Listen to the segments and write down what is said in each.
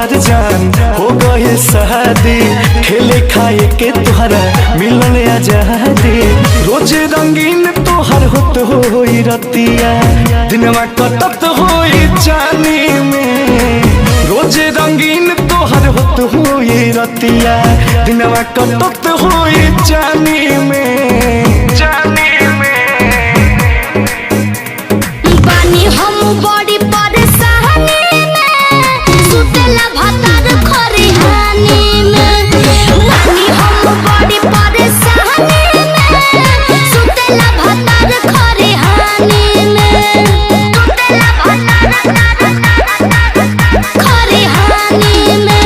तोहर जान हो गए शादी, खेले खाए के तोहरा मिलन आजादी। रोज रंगीन तोहर होत होई रतिया, दिनवा कटत होई जानी में। रोज रंगीन तोहर होत होई रतिया, दिनवा कटत होई जानी में, जानी में। बानी हम बड़ी परेशानी में, सुतेला भतार खरिहानी में। बानी हम बड़ी परेशानी में, सुतेला भतार खरिहानी में। सुतेला भतार खरिहानी में।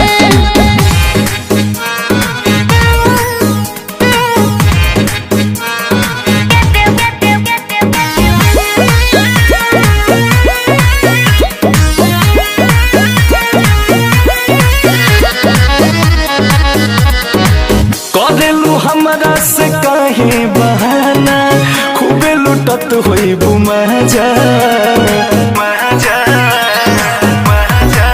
करेलू हमरा से काहे बहाना, खूबे लुटत होई बुमाजा, मजा मजा।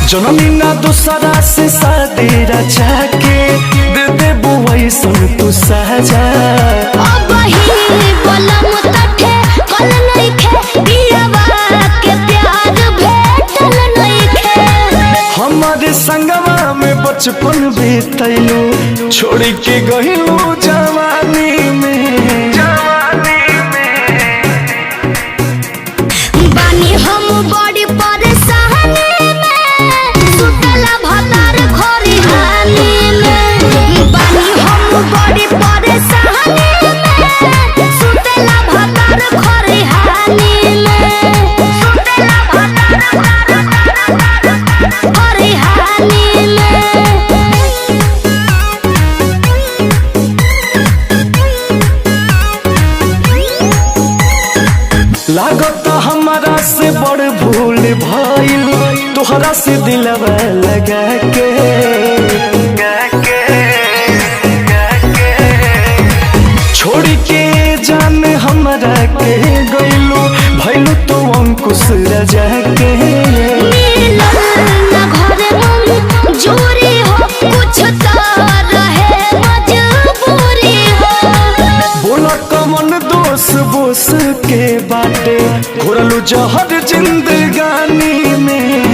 जनमी ना दूसरा से शादी रचा के दे दे बुआई सुन तू साजा। अब ही बलम तठे कल नइखे, पियवा के प्यार भेटल नइखे। हमारे संगवा में बचपन बीतैलू, छोड़ के गइलू जवानी में, जवानी में। बानी हम बड़ी परेशानी में, सुतेला भतार खरिहानी में। बानी हम बड़ी परेशानी में, सुतेला भतार खरिहानी में। सुतेला भतार खरिहानी में। लागत हमारा से बड़ भूल भइल, तोहरा से दिलवा लगा के, छोड़ के जान हमरा के गइलू, भइलू तो अंकुश रजा के। मिलन ना घरे मन जोरी हो, कुछ तो रहे मजबूरी हो। बोला कमन दोष बोस के बाटे, घोरलू जहर जिंदगानी में।